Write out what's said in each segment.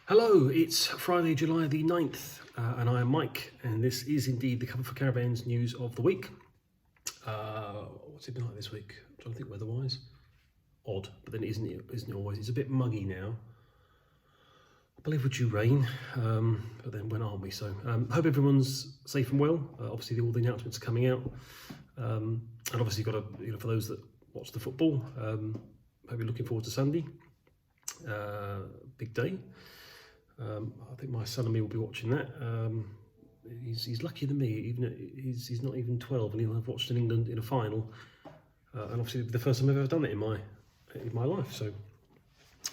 Hello, it's Friday, July the 9th, and I am Mike, and this is indeed the cover for Caravan's news of the week. What's it been like this week? I'm trying to think weather-wise. Odd, but then isn't it always? It's a bit muggy now. I believe we're due rain, but then when aren't we? So hope everyone's safe and well. Obviously, all the announcements are coming out, and obviously, got to for those that watch the football, hope you're looking forward to Sunday. Big day. I think my son and me will be watching that. He's luckier than me. Even he's not even 12, and he'll have watched in England in a final. And obviously, the first time I've ever done it in my life. So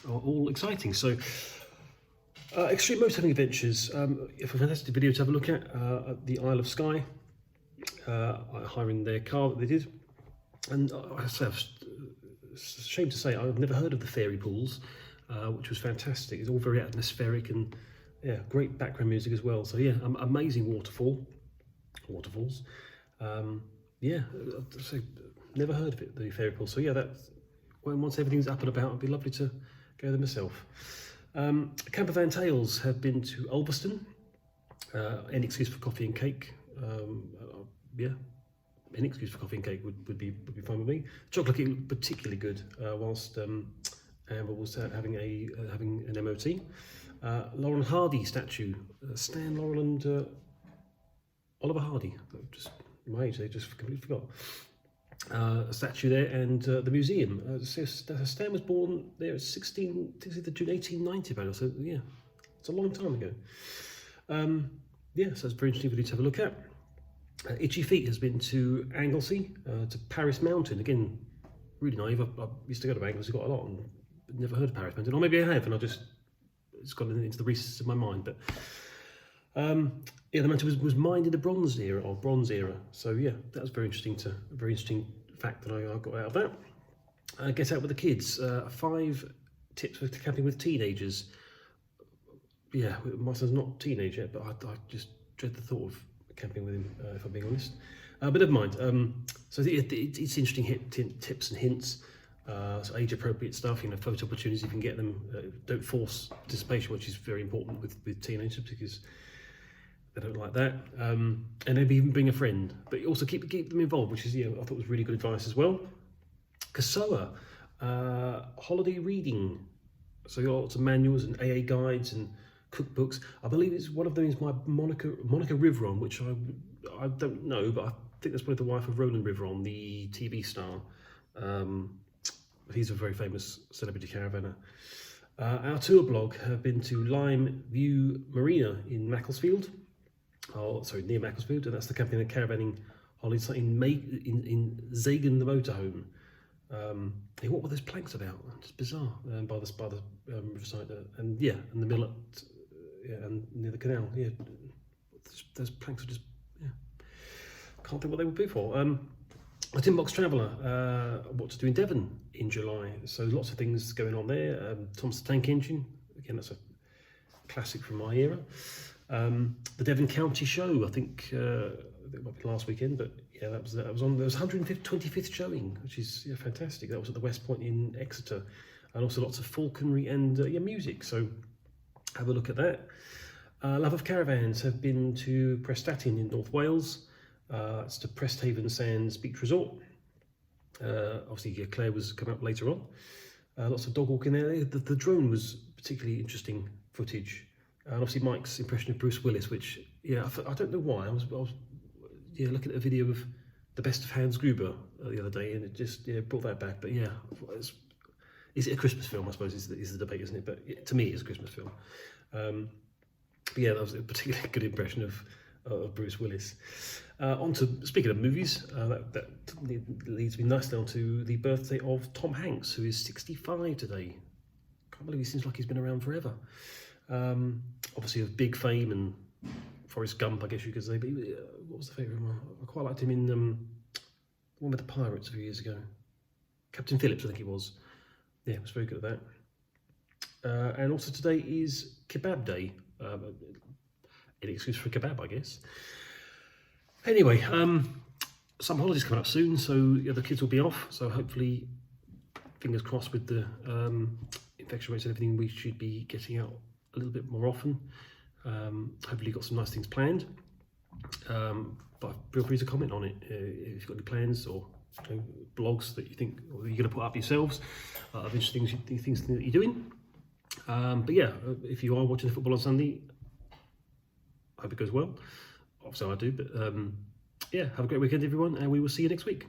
all exciting. So Extreme Motorcycling Adventures. A fantastic video to have a look at the Isle of Skye, hiring their car that they did. And it's a shame to say I've never heard of the fairy pools. Which was fantastic. It's all very atmospheric and great background music as well. So amazing waterfalls. So never heard of it, the fairy pool. So that's once everything's up and about, it'd be lovely to go there myself. Campervan Tales have been to Ulverston. Any excuse for coffee and cake. Any excuse for coffee and cake would be fine with me. Chocolate cake looked particularly good, whilst Amber was having an MOT. Lauren Hardy statue, Stan Laurel and Oliver Hardy. Just my age, they just completely forgot. A statue there, and the museum. Stan was born there at June 1890, about. So it's a long time ago. So it's very interesting video to have a look at. Itchy Feet has been to Anglesey, to Paris Mountain. Again, really naive. I used to go to Anglesey quite a lot, and never heard of Paris Mountain, or maybe I have, and it's gone into the recesses of my mind. But the mountain was mined in the Bronze Era. So that was very interesting fact that I got out of that. Get out with the kids. 5 tips for camping with teenagers. My son's not a teenager yet, but I just dread the thought of camping with him, if I'm being honest. But never mind. So it's interesting tips and hints. So age-appropriate stuff, photo opportunities, you can get them. Don't force participation, which is very important with teenagers, because they don't like that. And maybe even bring a friend, but also keep them involved, which is I thought was really good advice as well. Kasoa, holiday reading. So you got lots of manuals and AA guides and cookbooks. I believe it's one of them is my Monica Riveron, which I don't know, but I think that's probably the wife of Roland Riveron, the TV star. He's a very famous celebrity caravaner. Our tour blog have been to Lime View Marina in Macclesfield. Near Macclesfield, and that's the camping and caravaning holiday site in Zagan the motorhome. What were those planks about? Just bizarre. By the riverside, and in the middle and near the canal. Those planks are just can't think what they would be for. The Tin Box Traveller, what to do in Devon in July. So lots of things going on there. Thomas the Tank Engine, again, that's a classic from my era. The Devon County Show, I think it might be last weekend, but that was on. There was 125th showing, which is fantastic. That was at the West Point in Exeter, and also lots of falconry and music. So have a look at that. Love of Caravans have been to Prestatyn in North Wales. It's to Presthaven Sands Beach Resort. Obviously, Claire was coming up later on. Lots of dog walking there. The drone was particularly interesting footage. And obviously, Mike's impression of Bruce Willis, which I don't know why. I was looking at a video of the best of Hans Gruber the other day, and it just brought that back. But is it a Christmas film? I suppose is the debate, isn't it? But to me, it's a Christmas film. That was a particularly good impression of Bruce Willis. Speaking of movies, that leads me nicely on to the birthday of Tom Hanks, who is 65 today. Can't believe he seems like he's been around forever. Obviously of big fame and Forrest Gump, I guess you could say. But what was the favourite one? I quite liked him in the one with the pirates a few years ago. Captain Phillips, I think he was. Yeah, he was very good at that. And also today is Kebab Day. Any excuse for a kebab, I guess. Anyway, summer holidays coming up soon, so the kids will be off. So hopefully, fingers crossed with the infection rates and everything, we should be getting out a little bit more often. Hopefully you've got some nice things planned. But feel free to comment on it if you've got any plans or blogs that you think or you're going to put up yourselves of interesting things that you're doing. But yeah, if you are watching the football on Sunday, I hope it goes well. Obviously I do, but yeah, have a great weekend everyone, and we will see you next week.